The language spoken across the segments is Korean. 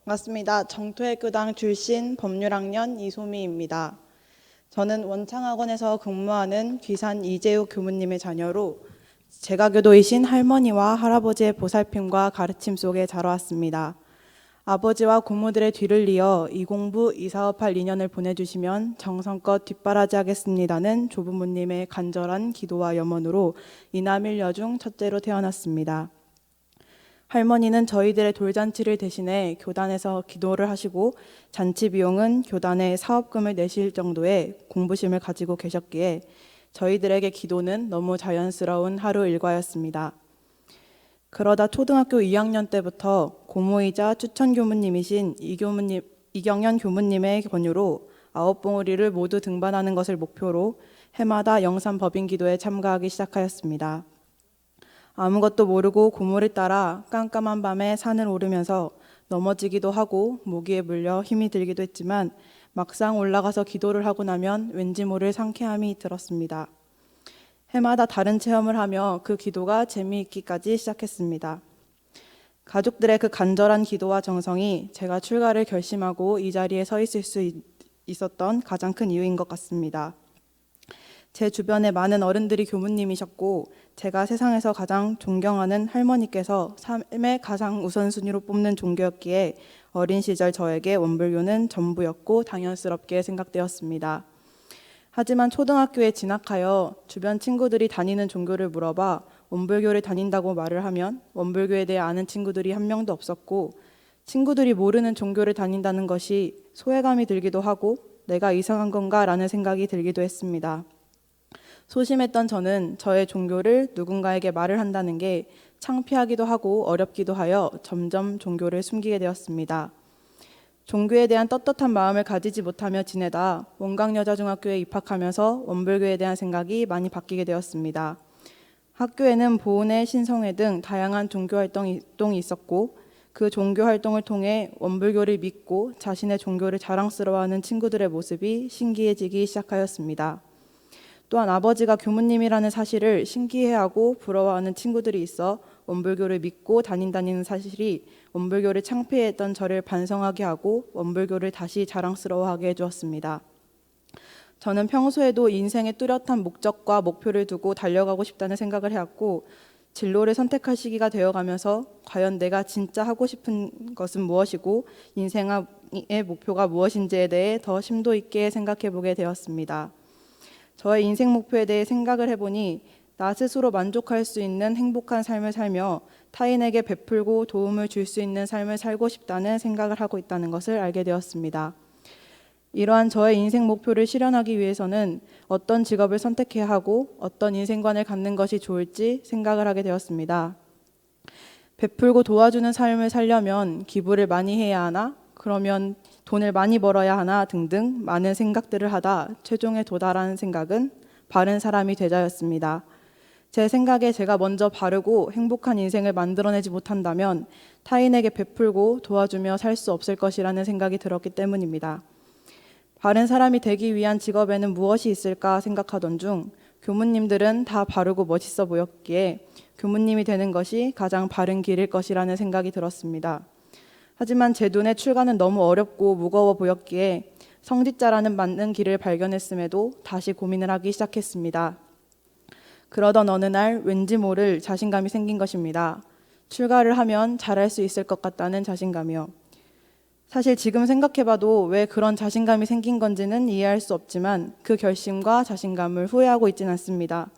반갑습니다. 정토외교당 출신 법률학년 이소미입니다. 저는 원창학원에서 근무하는 귀산 이재우 교무님의 자녀로 제가 교도이신 할머니와 할아버지의 보살핌과 가르침 속에 자라왔습니다. 아버지와 고모들의 뒤를 이어 이 공부 이 사업할 인연을 보내주시면 정성껏 뒷바라지하겠습니다는 조부모님의 간절한 기도와 염원으로 이남일 여중 첫째로 태어났습니다. 할머니는 저희들의 돌잔치를 대신해 교단에서 기도를 하시고 잔치 비용은 교단에 사업금을 내실 정도의 공부심을 가지고 계셨기에 저희들에게 기도는 너무 자연스러운 하루 일과였습니다. 그러다 초등학교 2학년 때부터 고모이자 추천 교무님이신 이경연 교무님의 권유로 9봉우리를 모두 등반하는 것을 목표로 해마다 영산 법인 기도에 참가하기 시작하였습니다. 아무것도 모르고 고모를 따라 깜깜한 밤에 산을 오르면서 넘어지기도 하고 모기에 물려 힘이 들기도 했지만 막상 올라가서 기도를 하고 나면 왠지 모를 상쾌함이 들었습니다. 해마다 다른 체험을 하며 그 기도가 재미있기까지 시작했습니다. 가족들의 그 간절한 기도와 정성이 제가 출가를 결심하고 이 자리에 서 있을 수 있었던 가장 큰 이유인 것 같습니다. 제 주변에 많은 어른들이 교무님이셨고 제가 세상에서 가장 존경하는 할머니께서 삶의 가장 우선순위로 뽑는 종교였기에 어린 시절 저에게 원불교는 전부였고 당연스럽게 생각되었습니다. 하지만 초등학교에 진학하여 주변 친구들이 다니는 종교를 물어봐 원불교를 다닌다고 말을 하면 원불교에 대해 아는 친구들이 한 명도 없었고 친구들이 모르는 종교를 다닌다는 것이 소외감이 들기도 하고 내가 이상한 건가 라는 생각이 들기도 했습니다. 소심했던 저는 저의 종교를 누군가에게 말을 한다는 게 창피하기도 하고 어렵기도 하여 점점 종교를 숨기게 되었습니다. 종교에 대한 떳떳한 마음을 가지지 못하며 지내다 원광여자중학교에 입학하면서 원불교에 대한 생각이 많이 바뀌게 되었습니다. 학교에는 보은회, 신성회 등 다양한 종교활동이 있었고 그 종교활동을 통해 원불교를 믿고 자신의 종교를 자랑스러워하는 친구들의 모습이 신기해지기 시작하였습니다. 또한 아버지가 교무님이라는 사실을 신기해하고 부러워하는 친구들이 있어 원불교를 믿고 다닌다는 사실이 원불교를 창피했던 저를 반성하게 하고 원불교를 다시 자랑스러워하게 해주었습니다. 저는 평소에도 인생의 뚜렷한 목적과 목표를 두고 달려가고 싶다는 생각을 해왔고 진로를 선택할 시기가 되어가면서 과연 내가 진짜 하고 싶은 것은 무엇이고 인생의 목표가 무엇인지에 대해 더 심도 있게 생각해 보게 되었습니다. 저의 인생 목표에 대해 생각을 해보니 나 스스로 만족할 수 있는 행복한 삶을 살며 타인에게 베풀고 도움을 줄 수 있는 삶을 살고 싶다는 생각을 하고 있다는 것을 알게 되었습니다. 이러한 저의 인생 목표를 실현하기 위해서는 어떤 직업을 선택해야 하고 어떤 인생관을 갖는 것이 좋을지 생각을 하게 되었습니다. 베풀고 도와주는 삶을 살려면 기부를 많이 해야 하나? 그러면 돈을 많이 벌어야 하나? 등등 많은 생각들을 하다 최종에 도달한 생각은 바른 사람이 되자였습니다. 제 생각에 제가 먼저 바르고 행복한 인생을 만들어내지 못한다면 타인에게 베풀고 도와주며 살 수 없을 것이라는 생각이 들었기 때문입니다. 바른 사람이 되기 위한 직업에는 무엇이 있을까 생각하던 중 교무님들은 다 바르고 멋있어 보였기에 교무님이 되는 것이 가장 바른 길일 것이라는 생각이 들었습니다. 하지만 제 눈에 출가는 너무 어렵고 무거워 보였기에 성직자라는 맞는 길을 발견했음에도 다시 고민을 하기 시작했습니다. 그러던 어느 날 왠지 모를 자신감이 생긴 것입니다. 출가를 하면 잘할 수 있을 것 같다는 자신감이요. 사실 지금 생각해봐도 왜 그런 자신감이 생긴 건지는 이해할 수 없지만 그 결심과 자신감을 후회하고 있진 않습니다.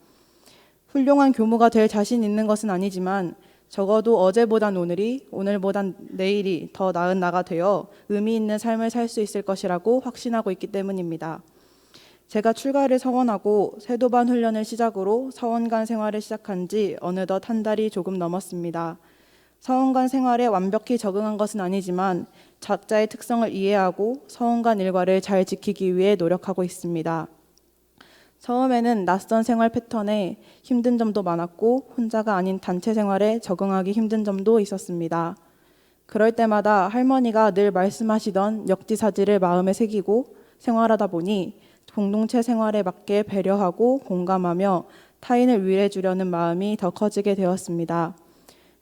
훌륭한 교무가 될 자신 있는 것은 아니지만 적어도 어제보단 오늘이, 오늘보단 내일이 더 나은 나가 되어 의미 있는 삶을 살 수 있을 것이라고 확신하고 있기 때문입니다. 제가 출가를 서원하고 세도반 훈련을 시작으로 서원관 생활을 시작한 지 어느덧 한 달이 조금 넘었습니다. 서원관 생활에 완벽히 적응한 것은 아니지만 각자의 특성을 이해하고 서원관 일과를 잘 지키기 위해 노력하고 있습니다. 처음에는 낯선 생활 패턴에 힘든 점도 많았고 혼자가 아닌 단체 생활에 적응하기 힘든 점도 있었습니다. 그럴 때마다 할머니가 늘 말씀하시던 역지사지를 마음에 새기고 생활하다 보니 공동체 생활에 맞게 배려하고 공감하며 타인을 위해 주려는 마음이 더 커지게 되었습니다.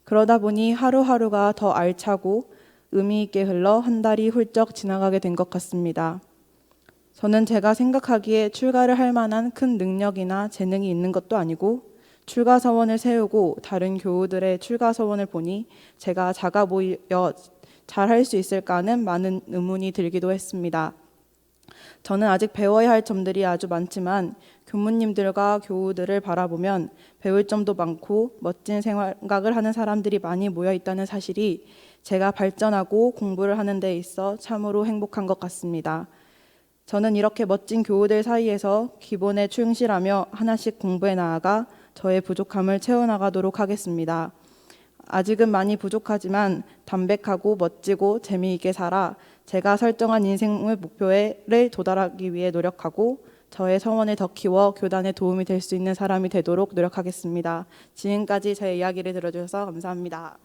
그러다 보니 하루하루가 더 알차고 의미 있게 흘러 한 달이 훌쩍 지나가게 된 것 같습니다. 저는 제가 생각하기에 출가를 할 만한 큰 능력이나 재능이 있는 것도 아니고 출가 서원을 세우고 다른 교우들의 출가 서원을 보니 제가 작아 보여 잘할 수 있을까 하는 많은 의문이 들기도 했습니다. 저는 아직 배워야 할 점들이 아주 많지만 교무님들과 교우들을 바라보면 배울 점도 많고 멋진 생각을 하는 사람들이 많이 모여 있다는 사실이 제가 발전하고 공부를 하는 데 있어 참으로 행복한 것 같습니다. 저는 이렇게 멋진 교우들 사이에서 기본에 충실하며 하나씩 공부해 나아가 저의 부족함을 채워나가도록 하겠습니다. 아직은 많이 부족하지만 담백하고 멋지고 재미있게 살아 제가 설정한 인생의 목표에 도달하기 위해 노력하고 저의 서원을 더 키워 교단에 도움이 될 수 있는 사람이 되도록 노력하겠습니다. 지금까지 제 이야기를 들어주셔서 감사합니다.